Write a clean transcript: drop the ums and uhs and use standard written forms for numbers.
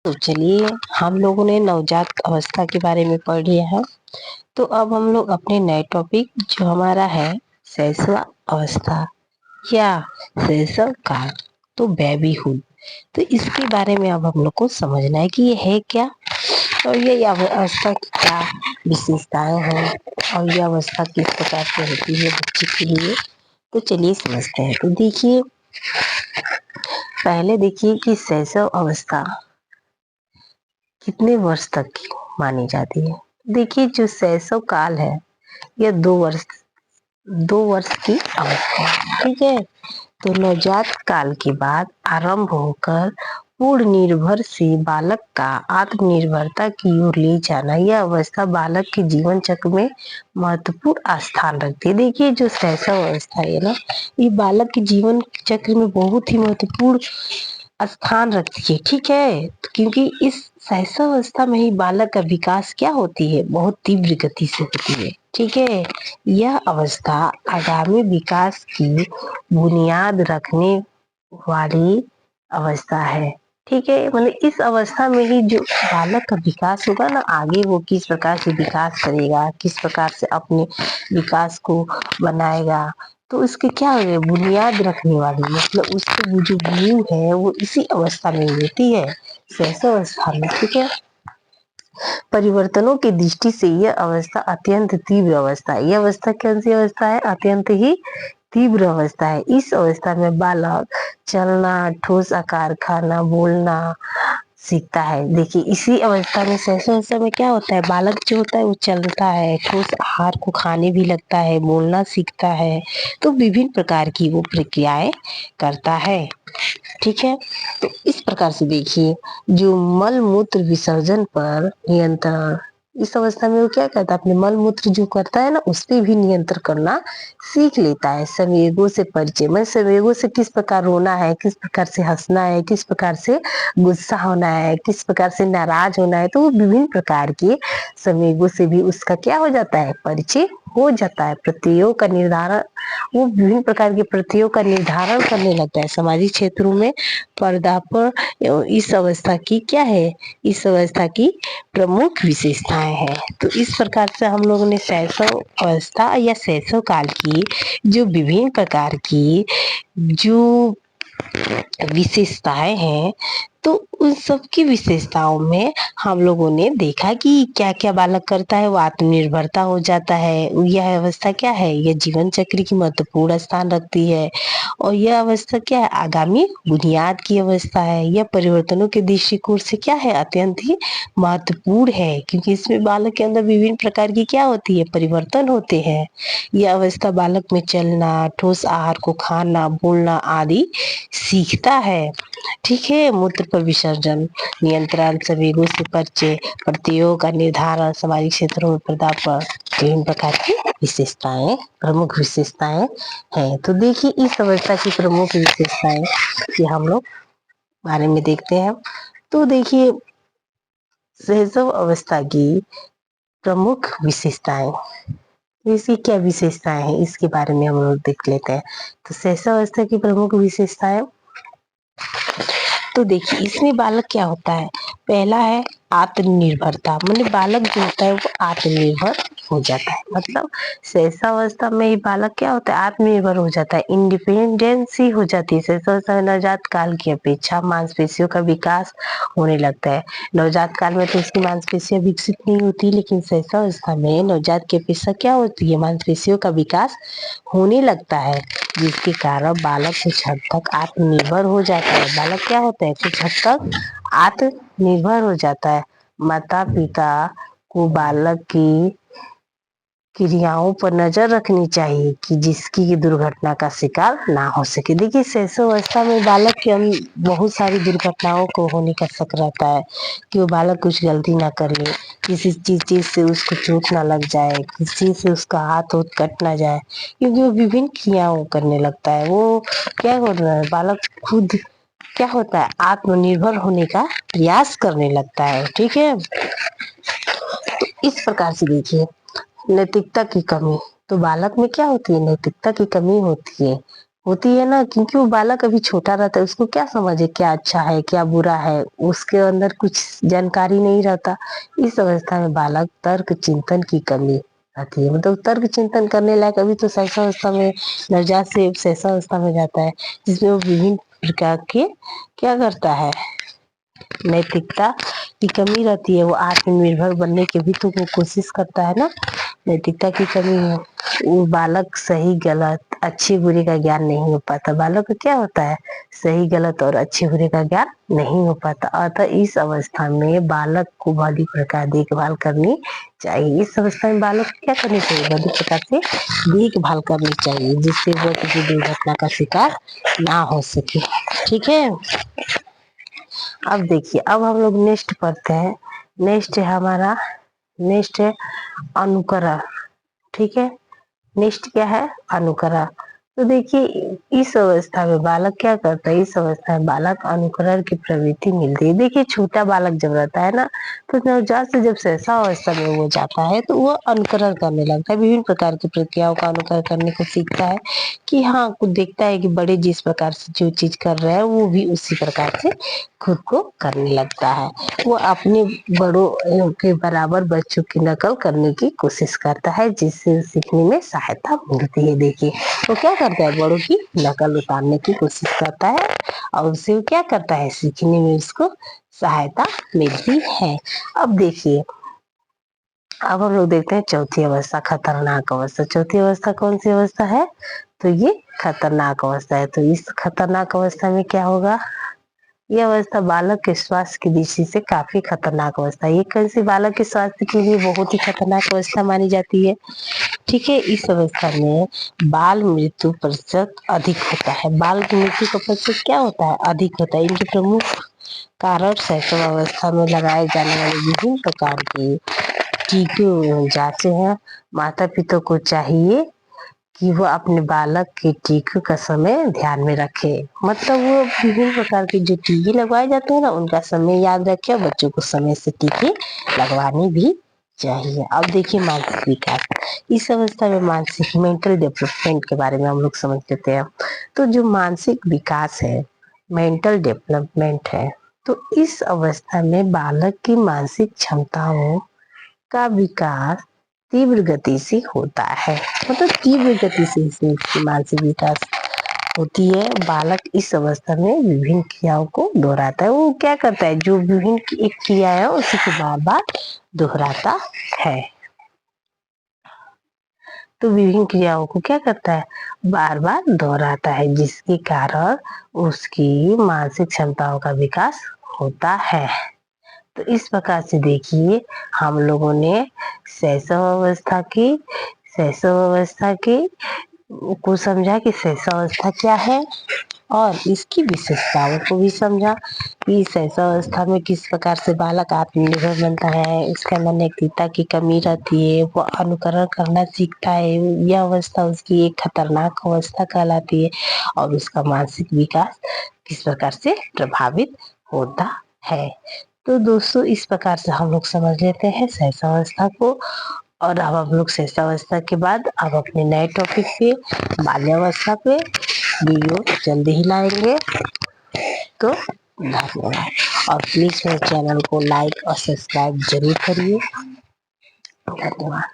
तो चलिए, हम लोगों ने नवजात अवस्था के बारे में पढ़ लिया है। तो अब हम लोग अपने नए टॉपिक जो हमारा है शैशव अवस्था या शैशव काल, तो बेबीहुड, तो इसके बारे में अब हम लोग को समझना है कि ये है क्या और ये अवस्था की क्या विशेषताएं हैं और ये अवस्था किस प्रकार से होती है बच्चे के लिए। तो चलिए समझते हैं। तो देखिए, पहले देखिए कि शैशव अवस्था कितने वर्ष तक की मानी जाती है। देखिए, जो शैशव काल है यह 2 वर्ष की अवस्था है, ठीक है। तो नवजात काल के बाद आरंभ होकर पूर्ण निर्भर से बालक का आत्मनिर्भरता की ओर ले जाना, यह अवस्था बालक के जीवन चक्र में महत्वपूर्ण स्थान रखती है। देखिए, जो शैशव अवस्था है ना, ये बालक के जीवन चक्र में बहुत ही महत्वपूर्ण स्थान रखती है, ठीक है। क्योंकि इस शैशव अवस्था में ही बालक का विकास क्या होती है, बहुत तीव्र गति से होती है, ठीक है। यह अवस्था आगामी विकास की बुनियाद रखने वाली अवस्था है, ठीक है। मतलब इस अवस्था में ही जो बालक का विकास होगा ना, आगे वो किस प्रकार से विकास करेगा, किस प्रकार से अपने विकास को बनाएगा, तो इसके क्या हो, बुनियाद रखने वाली, मतलब उसकी वो जो नींव है वो इसी अवस्था में होती है, शैशव अवस्था में, ठीक है। परिवर्तनों की दृष्टि से यह अवस्था अत्यंत तीव्र अवस्था है। यह अवस्था कौन सी अवस्था है, अत्यंत ही तीव्र अवस्था है। इस अवस्था में बालक चलना, ठोस आकार, खाना, बोलना सीखता है। देखिए, इसी अवस्था में शैशव अवस्था में क्या होता है, बालक जो होता है वो चलता है, ठोस आहार को खाने भी लगता है, बोलना सीखता है, तो विभिन्न प्रकार की वो प्रक्रियाएं करता है, ठीक है। तो इस प्रकार से देखिए, जो मल मूत्र विसर्जन पर नियंत्रण, इस अवस्था में वो क्या करता है, अपने मल मूत्र जो करता है ना, उस पर भी नियंत्रण करना सीख लेता है। संवेगों से परिचय, मतलब संवेगों से किस प्रकार रोना है, किस प्रकार से हंसना है, किस प्रकार से गुस्सा होना है, किस प्रकार से नाराज होना है, तो वो विभिन्न प्रकार के संवेगों से भी उसका क्या हो जाता है, परिचय हो जाता है। प्रत्ययों का निर्धारण, वो विभिन्न प्रकार के प्रत्ययों का निर्धारण करने लगता है सामाजिक क्षेत्रों में। पर्दा पर इस अवस्था की क्या है, इस अवस्था की प्रमुख विशेषताएं हैं। तो इस प्रकार से हम लोगों ने शैशव अवस्था या शैशव काल की जो विभिन्न प्रकार की जो विशेषताएं हैं, तो उन सब की विशेषताओं में हम लोगों ने देखा कि क्या क्या बालक करता है, वो आत्मनिर्भरता हो जाता है। यह अवस्था क्या है, यह जीवन चक्र की महत्वपूर्ण स्थान रखती है। और यह अवस्था क्या है, आगामी बुनियाद की अवस्था है। यह परिवर्तनों के दृष्टिकोण से क्या है, अत्यंत ही महत्वपूर्ण है, क्योंकि इसमें बालक के अंदर विभिन्न प्रकार की क्या होती है, परिवर्तन होते हैं। यह अवस्था बालक में चलना, ठोस आहार को खाना, बोलना आदि सीखता है, ठीक है। मूत्र पर विसर्जन, नियंत्रण, संवेगों से परिचय, प्रत्ययों का निर्धारण, सामाजिक क्षेत्रों में पर्दा पर विभिन्न प्रकार की विशेषताएं, प्रमुख विशेषताएं हैं। तो देखिए, इस अवस्था की प्रमुख विशेषताएं कि हम लोग बारे में देखते हैं। तो देखिए, शैशव अवस्था की प्रमुख विशेषताएं, इसकी क्या विशेषताएं हैं, इसके बारे में हम लोग देख लेते हैं। तो शैशव अवस्था की प्रमुख विशेषताएं, तो देखिए, इसमें बालक क्या होता है, पहला है आत्मनिर्भरता, मतलब बालक जो होता है वो आत्मनिर्भर हो जाता है। मतलब शैशवावस्था में ही बालक क्या होता है, आत्मनिर्भर हो जाता है, इंडिपेंडेंसी हो जाती है। शैशवावस्था में नवजात काल की अपेक्षा मांसपेशियों का विकास होने लगता है। नवजात काल में तो उसकी मांसपेशियां विकसित नहीं होती, लेकिन शैशवावस्था में नवजात की अपेक्षा क्या होती है, मांसपेशियों का विकास होने लगता है, जिसके कारण बालक कुछ हद तक आत्मनिर्भर हो जाता है। बालक क्या होता है, कुछ हद तक आत्मनिर्भर हो जाता है। माता पिता को बालक की क्रियाओं पर नजर रखनी चाहिए कि जिसकी दुर्घटना का शिकार ना हो सके। देखिए, शैशवावस्था में बालक के बहुत सारी दुर्घटनाओं को होने का शक रहता है कि वो बालक कुछ गलती ना कर ले, किसी चीज से उसको चोट ना लग जाए, किसी चीज से उसका हाथ उठ कट ना जाए, क्योंकि वो विभिन्न क्रियाओं करने लगता है। वो क्या कर रहा है, बालक खुद क्या होता है, आत्मनिर्भर होने का प्रयास करने लगता है, ठीक है। तो इस प्रकार से देखिए, नैतिकता की कमी, तो बालक में क्या होती है, नैतिकता की कमी होती है। होती है ना, क्योंकि वो बालक अभी छोटा रहता है, उसको क्या समझ है क्या अच्छा है क्या बुरा है, उसके अंदर कुछ जानकारी नहीं रहता। इस अवस्था में बालक तर्क चिंतन की कमी आती है, मतलब तर्क चिंतन करने लायक अभी तो शैशवावस्था में, नवजात से शैशवावस्था में जाता है, जिसमें वो विभिन्न प्रकार के क्या करता है, नैतिकता की कमी रहती है, वो आत्मनिर्भर बनने की भी तो वो कोशिश करता है ना, नैतिकता की कमी है। वो बालक सही गलत अच्छे बुरे का ज्ञान नहीं हो पाता, बालक को क्या होता है, सही गलत और अच्छे बुरे का ज्ञान नहीं हो पाता। अतः इस अवस्था में बालक को भली प्रकार देखभाल करनी चाहिए। इस अवस्था में बालक को क्या करनी चाहिए, भली प्रकार से देखभाल करनी चाहिए, जिससे वह किसी दुर्घटना का शिकार ना हो सके। ठीक है, अब देखिए, अब हम लोग नेक्स्ट पढ़ते हैं। नेक्स्ट है हमारा, नेक्स्ट है अनुकरण। ठीक है, नेक्स्ट क्या है, अनुकरण। तो देखिए इस अवस्था में बालक क्या करता है, इस अवस्था में बालक अनुकरण की प्रवृत्ति मिलती है। देखिए छोटा बालक जब रहता है ना, तो नवजात से जब सहसा अवस्था में वो जाता है तो वो अनुकरण करने लगता है, विभिन्न प्रकार की प्रक्रियाओं का अनुकरण करने को सीखता है, कि हाँ कुछ देखता है कि बड़े जिस प्रकार से जो चीज कर रहे हैं वो भी उसी प्रकार से खुद को करने लगता है। वो अपने बड़ों के बराबर बच्चों की नकल करने की कोशिश करता है, जिससे सीखने में सहायता मिलती है। देखिए वो क्या करता है, बड़ों की नकल उतारने की कोशिश करता है, और उससे वो क्या करता है, सीखने में उसको सहायता मिलती है। अब देखिए, अब हम लोग देखते हैं चौथी अवस्था, खतरनाक अवस्था। चौथी अवस्था कौन सी अवस्था है, तो ये खतरनाक अवस्था है। तो इस खतरनाक अवस्था में क्या होगा, ये अवस्था बालक के स्वास्थ्य की दृष्टि से काफी खतरनाक अवस्था है। ये कैसे बालक के स्वास्थ्य के लिए बहुत ही खतरनाक अवस्था मानी जाती है। ठीक है, इस अवस्था में बाल मृत्यु प्रतिशत अधिक होता है। बाल की मृत्यु का प्रतिशत क्या होता है, अधिक होता है। इनके प्रमुख कारण शैशव अवस्था में लगाए जाने वाले विभिन्न प्रकार के टीके एवं जांचें हैं। माता पिता को चाहिए कि वो अपने बालक के टीके का समय ध्यान में रखे, मतलब वो विभिन्न प्रकार के जो टीके लगवाए जाते हैं ना, उनका समय याद रखे, और बच्चों को समय से टीके लगवाने भी चाहिए। अब देखिए मानसिक विकास, इस अवस्था में मानसिक मेंटल डेवलपमेंट के बारे में हम लोग समझ लेते हैं। तो जो मानसिक विकास है, मेंटल डेवलपमेंट है, तो इस अवस्था में बालक की मानसिक क्षमताओं का विकास तीव्र गति से होता है, मतलब तीव्र गति से इसमें मानसिक विकास होती है। बालक इस अवस्था में विभिन्न क्रियाओं को दोहराता है। वो क्या करता है, जो विभिन्न एक क्रिया है उसी को बार बार दोहराता है। तो विभिन्न क्रियाओं को क्या करता है, बार बार दोहराता है, जिसके कारण उसकी मानसिक क्षमताओं का विकास होता है। तो इस प्रकार से देखिए हम लोगों ने शैशव अवस्था की, शैशव अवस्था की को समझा कि शैशव अवस्था क्या है, और इसकी विशेषताओं को भी समझा कि शैशव अवस्था में किस प्रकार से बालक आत्मनिर्भर बनता है, उसके अंदर नैतिकता की कमी रहती है, वो अनुकरण करना सीखता है, यह अवस्था उसकी एक खतरनाक अवस्था कहलाती है, और उसका मानसिक विकास किस प्रकार से प्रभावित होता है। तो दोस्तों इस प्रकार से हम लोग समझ लेते हैं शैशवावस्था को। और अब हम लोग शैशवावस्था के बाद अब अपने नए टॉपिक पे, बाल्यावस्था पे वीडियो जल्दी ही लाएंगे। तो धन्यवाद, और प्लीज मेरे चैनल को लाइक और सब्सक्राइब जरूर करिए। धन्यवाद।